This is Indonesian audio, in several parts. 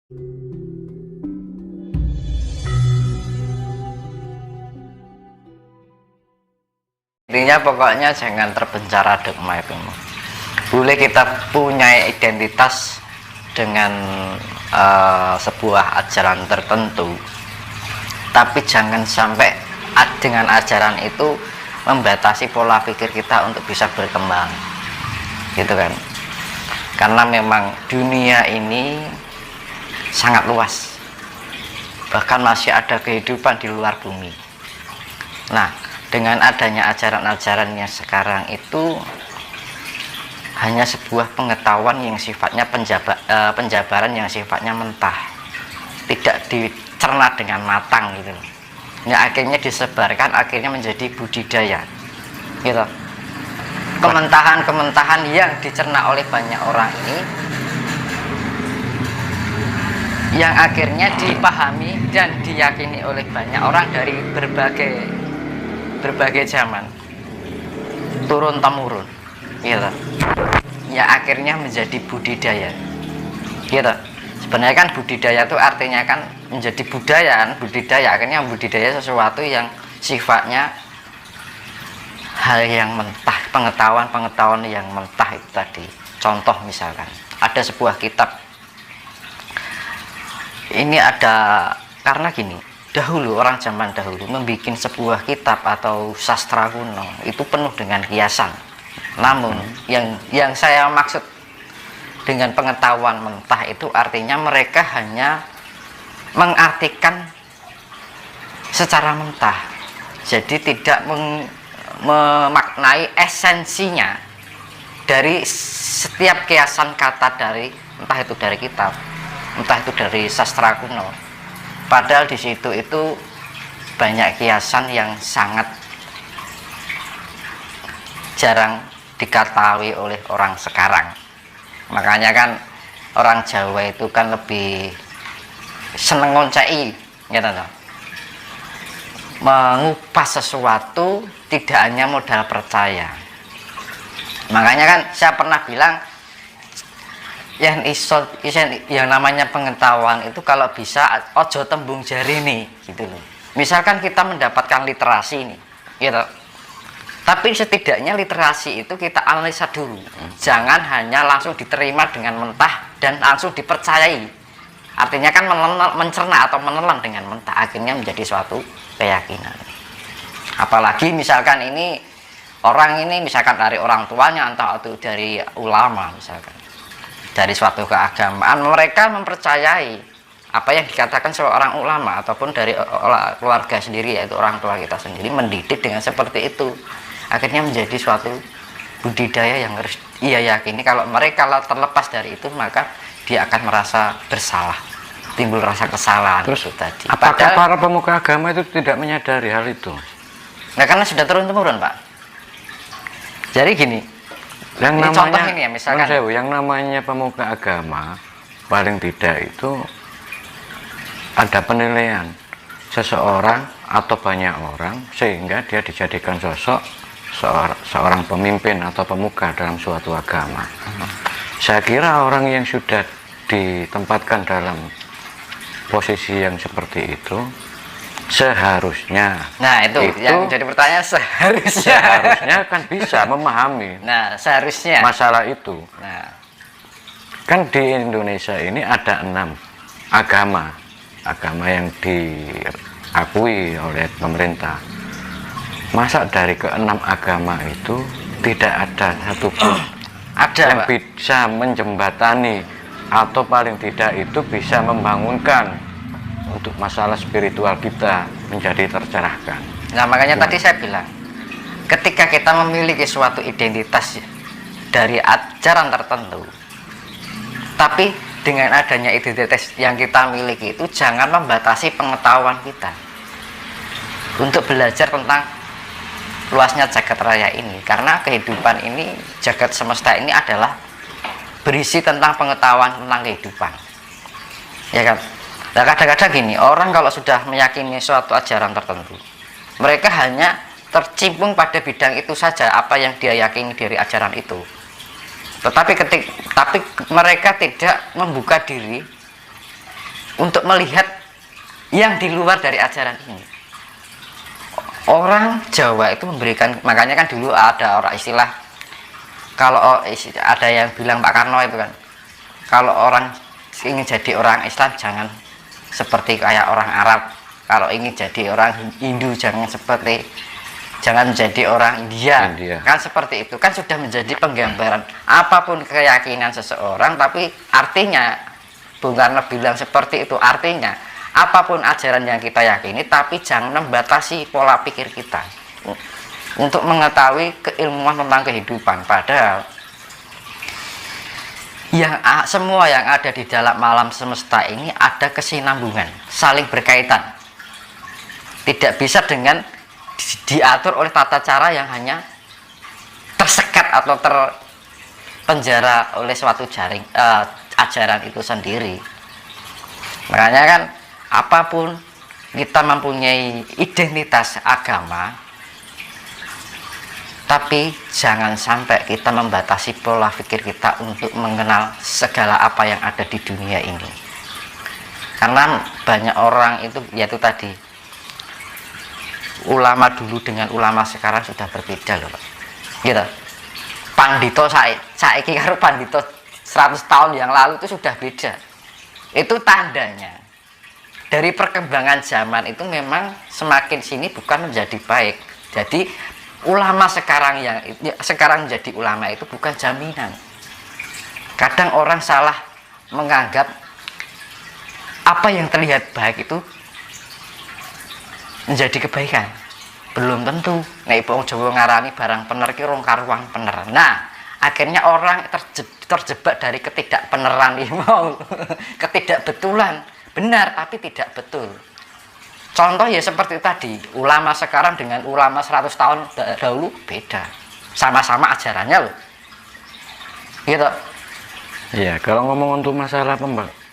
Intinya pokoknya jangan terpenjara dogma itu. Boleh kita punya identitas dengan sebuah ajaran tertentu, tapi jangan sampai dengan ajaran itu membatasi pola pikir kita untuk bisa berkembang, gitu kan. Karena memang dunia ini sangat luas, bahkan masih ada kehidupan di luar bumi. Nah, dengan adanya ajaran-ajaran yang sekarang itu hanya sebuah pengetahuan yang sifatnya penjabaran yang sifatnya mentah, tidak dicerna dengan matang gitu. Ya, akhirnya disebarkan, akhirnya menjadi budidaya gitu. Kementahan-kementahan yang dicerna oleh banyak orang ini yang akhirnya dipahami dan diyakini oleh banyak orang dari berbagai zaman, turun temurun gitu. Ya akhirnya menjadi budidaya gitu. Sebenarnya kan budidaya itu artinya kan menjadi budidaya akhirnya budidaya sesuatu yang sifatnya hal yang mentah, pengetahuan yang mentah itu tadi. Contoh misalkan ada sebuah kitab, ini ada karena gini, dahulu orang zaman dahulu membuat sebuah kitab atau sastra kuno itu penuh dengan kiasan. Namun yang saya maksud dengan pengetahuan mentah itu artinya mereka hanya mengartikan secara mentah, jadi tidak memaknai esensinya dari setiap kiasan kata dari entah itu dari kitab, entah itu dari sastra kuno. Padahal di situ itu banyak kiasan yang sangat jarang diketahui oleh orang sekarang. Makanya kan orang Jawa itu kan lebih seneng ngoncai gitu loh. Mengupas sesuatu tidak hanya modal percaya. Makanya kan saya pernah bilang yang namanya pengetahuan itu kalau bisa ojo tembung jari nih gitu loh. Misalkan kita mendapatkan literasi nih gitu, tapi setidaknya literasi itu kita analisa dulu, jangan hanya langsung diterima dengan mentah dan langsung dipercayai. Artinya kan mencerna atau menelan dengan mentah akhirnya menjadi suatu keyakinan. Apalagi misalkan ini orang ini misalkan dari orang tuanya atau dari ulama, misalkan dari suatu keagamaan, mereka mempercayai apa yang dikatakan seorang ulama ataupun dari keluarga sendiri, yaitu orang tua kita sendiri mendidik dengan seperti itu, akhirnya menjadi suatu budidaya yang harus ia yakini. Kalau mereka terlepas dari itu maka dia akan merasa bersalah, timbul rasa kesalahan. Terus itu tadi. apakah para pemuka agama itu tidak menyadari hal itu? Nah, karena sudah turun temurun, Pak. Jadi gini, yang ini namanya contoh ini ya, misalkan yang namanya pemuka agama paling tidak itu ada penilaian seseorang atau banyak orang sehingga dia dijadikan sosok seorang pemimpin atau pemuka dalam suatu agama. Saya kira orang yang sudah ditempatkan dalam posisi yang seperti itu seharusnya, nah itu yang jadi pertanyaan, seharusnya kan bisa memahami seharusnya masalah itu. Nah, kan di Indonesia ini ada 6 agama yang diakui oleh pemerintah. Masa dari ke-6 agama itu tidak ada satupun yang bisa menjembatani atau paling tidak itu bisa membangunkan untuk masalah spiritual kita menjadi tercerahkan. Nah, makanya tadi saya bilang, ketika kita memiliki suatu identitas dari ajaran tertentu, tapi dengan adanya identitas yang kita miliki itu jangan membatasi pengetahuan kita untuk belajar tentang luasnya jagat raya ini, karena kehidupan ini, jagat semesta ini adalah berisi tentang pengetahuan tentang kehidupan, ya kan. Nah, kadang-kadang gini, orang kalau sudah meyakini suatu ajaran tertentu, mereka hanya tercimpung pada bidang itu saja, apa yang dia yakini dari ajaran itu. Tapi mereka tidak membuka diri untuk melihat yang di luar dari ajaran ini. Orang Jawa itu memberikan, makanya kan dulu ada orang istilah, kalau ada yang bilang Pak Karno itu kan, kalau orang ingin jadi orang Islam jangan seperti kayak orang Arab, kalau ingin jadi orang Hindu jangan jadi orang India. Kan seperti itu, kan sudah menjadi penggambaran apapun keyakinan seseorang. Tapi artinya Bung Karno bilang seperti itu, artinya apapun ajaran yang kita yakini, tapi jangan membatasi pola pikir kita untuk mengetahui keilmuan tentang kehidupan. Padahal semua yang ada di dalam alam semesta ini ada kesinambungan, saling berkaitan, tidak bisa dengan diatur oleh tata cara yang hanya tersekat atau terpenjara oleh suatu ajaran itu sendiri. Makanya kan apapun kita mempunyai identitas agama, tapi jangan sampai kita membatasi pola pikir kita untuk mengenal segala apa yang ada di dunia ini. Karena banyak orang itu, yaitu tadi, ulama dulu dengan ulama sekarang sudah berbeda loh Pak. Gitu. Pandito saiki karo pandito 100 tahun yang lalu itu sudah beda. Itu tandanya dari perkembangan zaman itu memang semakin sini bukan menjadi baik. Jadi ulama sekarang menjadi ulama itu bukan jaminan. Kadang orang salah menganggap apa yang terlihat baik itu menjadi kebaikan. Belum tentu. Nek wong Jawa ngarani barang pener ki rong karuang pener. Nah, akhirnya orang terjebak dari ketidakbenaran mau ketidakbetulan. Benar tapi tidak betul. Contoh ya seperti tadi, ulama sekarang dengan ulama 100 tahun dahulu beda. Sama-sama ajarannya loh. Gitu. Iya, kalau ngomong untuk masalah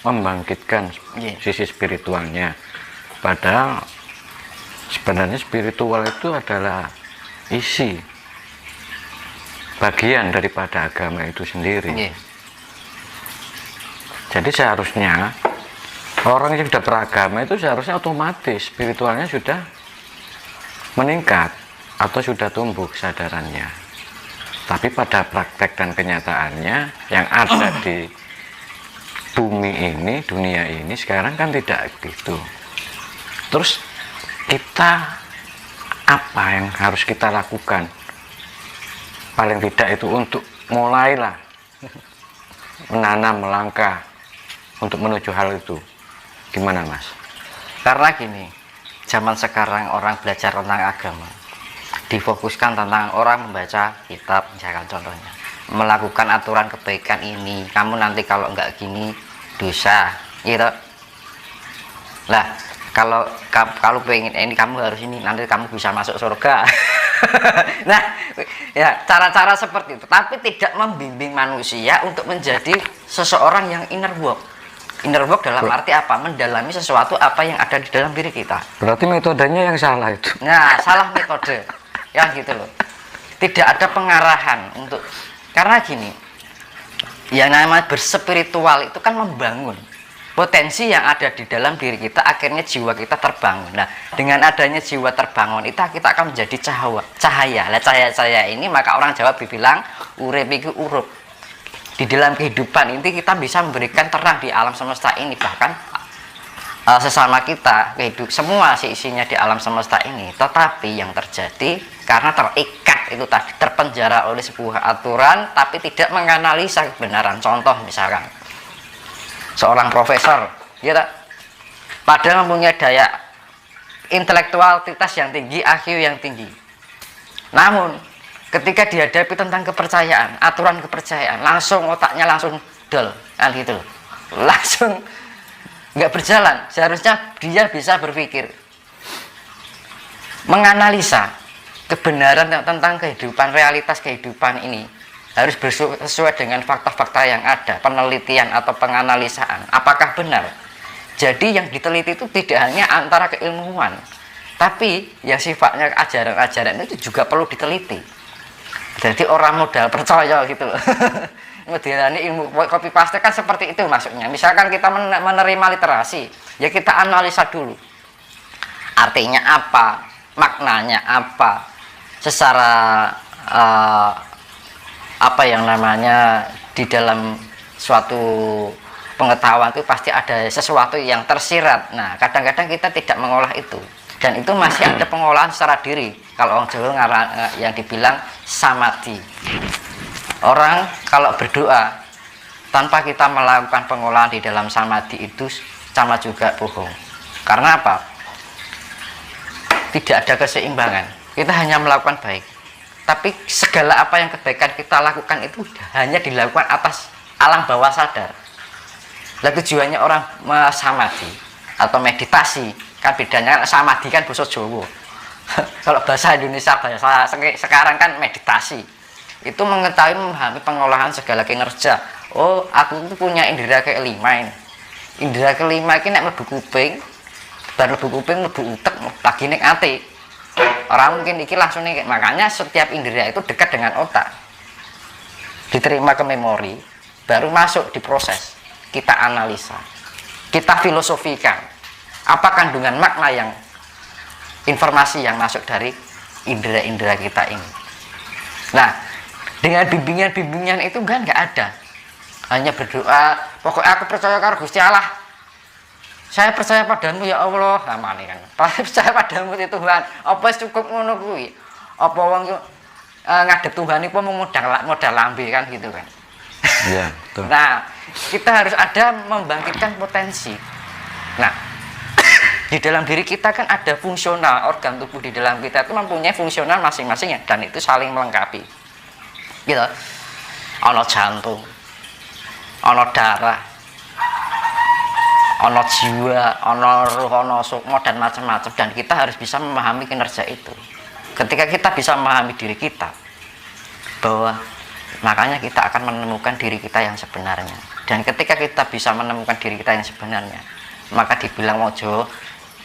membangkitkan sisi spiritualnya, padahal sebenarnya spiritual itu adalah isi bagian daripada agama itu sendiri. Jadi seharusnya orang yang sudah beragama itu seharusnya otomatis spiritualnya sudah meningkat atau sudah tumbuh kesadarannya. Tapi pada praktek dan kenyataannya yang ada di bumi ini, dunia ini sekarang kan tidak gitu. Terus kita apa yang harus kita lakukan? Paling tidak itu untuk mulailah menanam, melangkah untuk menuju hal itu. Gimana Mas? Karena gini, zaman sekarang orang belajar tentang agama difokuskan tentang orang membaca kitab, misalkan contohnya melakukan aturan kebaikan ini, kamu nanti kalau enggak gini dosa, gitu. Lah kalau pengen ini kamu harus ini, nanti kamu bisa masuk surga. Nah ya cara-cara seperti itu, tapi tidak membimbing manusia untuk menjadi seseorang yang inner work dalam arti apa? Mendalami sesuatu apa yang ada di dalam diri kita. Berarti metodenya yang salah itu. Nah, salah metode. Ya gitu loh. Tidak ada pengarahan untuk, karena gini, yang namanya berspiritual itu kan membangun potensi yang ada di dalam diri kita, akhirnya jiwa kita terbangun. Nah, dengan adanya jiwa terbangun itu kita akan menjadi cahaya. Lah cahaya ini maka orang Jawa bilang urip iku urup. Di dalam kehidupan ini kita bisa memberikan terang di alam semesta ini, bahkan sesama kita, semua isinya di alam semesta ini. Tetapi yang terjadi karena terikat itu tadi, terpenjara oleh sebuah aturan tapi tidak menganalisa kebenaran. Contoh misalkan seorang profesor, ya tak? Padahal mempunyai daya intelektualitas yang tinggi, IQ yang tinggi, namun ketika dihadapi tentang kepercayaan, aturan kepercayaan, langsung otaknya langsung dol, kan gitu, langsung nggak berjalan. Seharusnya dia bisa berpikir, menganalisa kebenaran tentang kehidupan, realitas kehidupan ini harus sesuai dengan fakta-fakta yang ada, penelitian atau penganalisaan, apakah benar. Jadi yang diteliti itu tidak hanya antara keilmuan, tapi yang sifatnya ajaran-ajaran itu juga perlu diteliti. Jadi orang modal percaya gitu loh. Kemudian ilmu copy paste kan seperti itu maksudnya. Misalkan kita menerima literasi, ya kita analisa dulu. Artinya apa, maknanya apa, secara apa yang namanya di dalam suatu pengetahuan itu pasti ada sesuatu yang tersirat. Nah, kadang-kadang kita tidak mengolah itu, dan itu masih ada pengolahan secara diri. Kalau orang Jawa yang dibilang samadhi. Orang kalau berdoa tanpa kita melakukan pengolahan di dalam samadhi itu sama juga bohong. Karena apa? Tidak ada keseimbangan. Kita hanya melakukan baik, tapi segala apa yang kebaikan kita lakukan itu hanya dilakukan atas alam bawah sadar. Lah tujuannya orang samadhi atau meditasi kan bedanya. Samadhi kan bahasa Jawa. Kalau bahasa Indonesia, bahasa sekarang kan meditasi. Itu mengetahui, memahami pengolahan segala kinerja. Oh, aku itu punya indera kelima ini. Indera kelima ini nek mlebu kuping, bar mlebu kuping mlebu utek, lagi ning ati. Orang mungkin iki langsung nih, makanya setiap indera itu dekat dengan otak. Diterima ke memori, baru masuk diproses. Kita analisa, kita filosofikan apa kandungan makna yang informasi yang masuk dari indera-indera kita ini. Nah, dengan bimbingan-bimbingan itu kan nggak ada, hanya berdoa, pokoknya aku percaya karo Gusti Allah, saya percaya padamu ya Allah, namanya kan percaya padamu itu Tuhan, apa cukup ngono kuwi, apa wong ngadep Tuhan itu modal lambe kan gitu kan. Ya, betul. Nah, kita harus ada membangkitkan potensi. Nah, di dalam diri kita kan ada fungsional, organ tubuh di dalam kita itu mempunyai fungsional masing-masing ya, dan itu saling melengkapi. Gitu. Ono jantung, ono darah, ono jiwa, ono roh, ono sukma dan macam-macam, dan kita harus bisa memahami kinerja itu. Ketika kita bisa memahami diri kita, bahwa makanya kita akan menemukan diri kita yang sebenarnya. Dan ketika kita bisa menemukan diri kita yang sebenarnya, maka dibilang mojo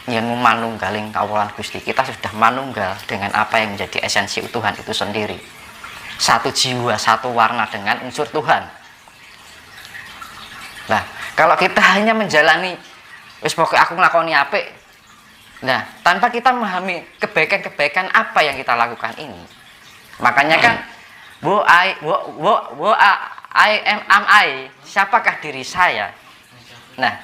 yang manunggaling kawulan Gusti, kita sudah manunggal dengan apa yang menjadi esensi Tuhan itu sendiri. Satu jiwa, satu warna dengan unsur Tuhan. Nah, kalau kita hanya menjalani wis pokoknya aku nglakoni apik, nah tanpa kita memahami kebaikan-kebaikan apa yang kita lakukan ini, makanya kan am I, siapakah diri saya? Nah,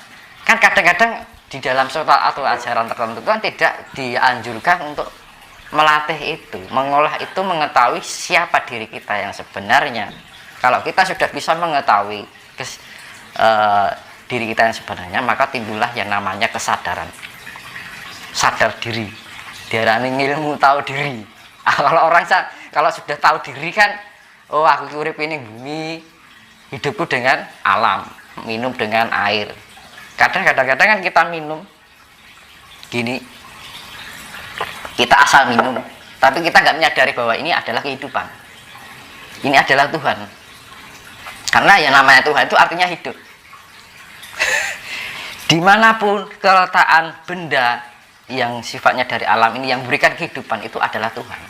kan kadang-kadang di dalam suatu atau ajaran tertentu kan tidak dianjurkan untuk melatih itu, mengolah itu, mengetahui siapa diri kita yang sebenarnya. Kalau kita sudah bisa mengetahui diri kita yang sebenarnya, maka timbullah yang namanya kesadaran, sadar diri, diarani ilmu tahu diri. Kalau sudah tahu diri kan, oh aku urip ini bumi, hidupku dengan alam, minum dengan air. Kadang-kadang kan kita minum gini, kita asal minum, tapi kita nggak menyadari bahwa ini adalah kehidupan, ini adalah Tuhan. Karena yang namanya Tuhan itu artinya hidup. Dimanapun keletakan benda yang sifatnya dari alam ini yang memberikan kehidupan itu adalah Tuhan.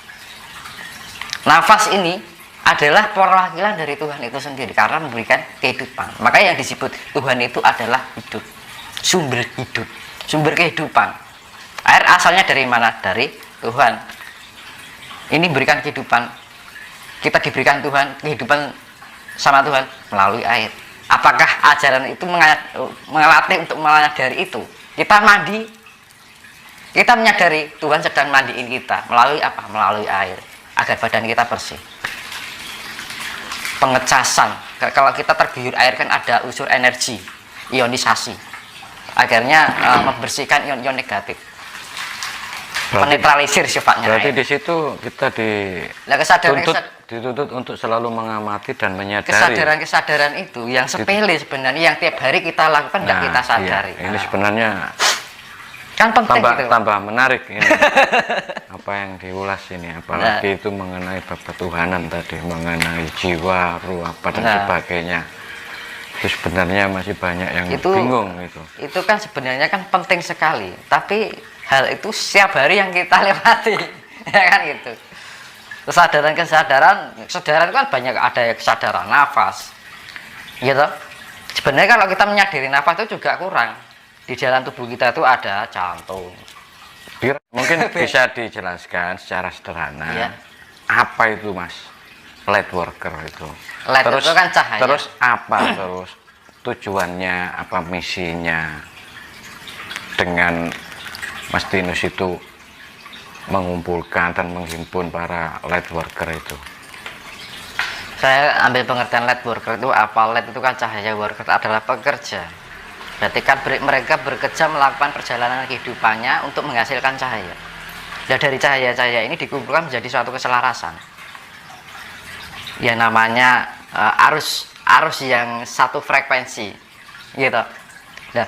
Nafas ini adalah perwakilan dari Tuhan itu sendiri karena memberikan kehidupan. Makanya yang disebut Tuhan itu adalah hidup, sumber hidup, sumber kehidupan. Air asalnya dari mana? Dari Tuhan. Ini berikan kehidupan. Kita diberikan Tuhan, kehidupan sama Tuhan melalui air. Apakah ajaran itu mengelatih untuk menyadari itu? Kita mandi, kita menyadari Tuhan sedang mandiin kita melalui apa? Melalui air, agar badan kita bersih. Pengecasan, kalau kita terguyur air kan ada unsur energi, ionisasi, akhirnya membersihkan ion-ion negatif, menetralisir sifatnya. Berarti air. Di situ kita dituntut untuk selalu mengamati dan menyadari kesadaran itu yang sepele sebenarnya, yang tiap hari kita lakukan tidak kita sadari. Iya. Ini sebenarnya kan penting tambah menarik ini. Apa yang diulas ini, apalagi itu mengenai bab Tuhanan tadi, mengenai jiwa, ruh apa dan sebagainya. Itu sebenarnya masih banyak yang bingung itu. Itu kan sebenarnya kan penting sekali, tapi hal itu setiap hari yang kita lewati, ya kan gitu. Kesadaran kan banyak, ada kesadaran nafas, gitu. Sebenarnya kalau kita menyadari nafas itu juga kurang. Di dalam tubuh kita itu ada jantung. Mungkin bisa dijelaskan secara sederhana. Iya. Apa itu Mas? Light worker itu. Light itu kan cahaya. Terus apa terus tujuannya, apa misinya dengan Mas Tinus itu mengumpulkan dan menghimpun para light worker itu? Saya ambil pengertian light worker itu apa? Light itu kan cahaya, worker adalah pekerja. Berarti kan mereka bekerja melakukan perjalanan kehidupannya untuk menghasilkan cahaya. Dan dari cahaya-cahaya ini dikumpulkan menjadi suatu keselarasan. Ya namanya arus yang satu frekuensi, gitu. Nah,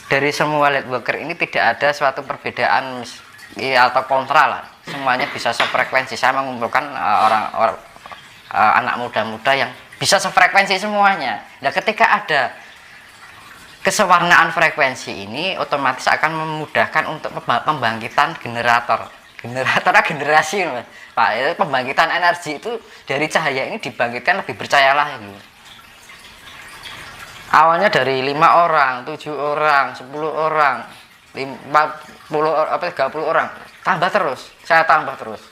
dari semua light worker ini tidak ada suatu perbedaan atau kontra lah. Semuanya bisa sefrekuensi. Saya mengumpulkan anak muda-muda yang bisa sefrekuensi semuanya. Nah, ketika ada kesewarnaan frekuensi ini otomatis akan memudahkan untuk pembangkitan generasi Pak. Itu pembangkitan energi itu dari cahaya ini dibangkitkan lebih bercayalah ini. Awalnya dari 5 orang, 7 orang, 10 orang, 50 30 orang, tambah terus, saya tambah terus.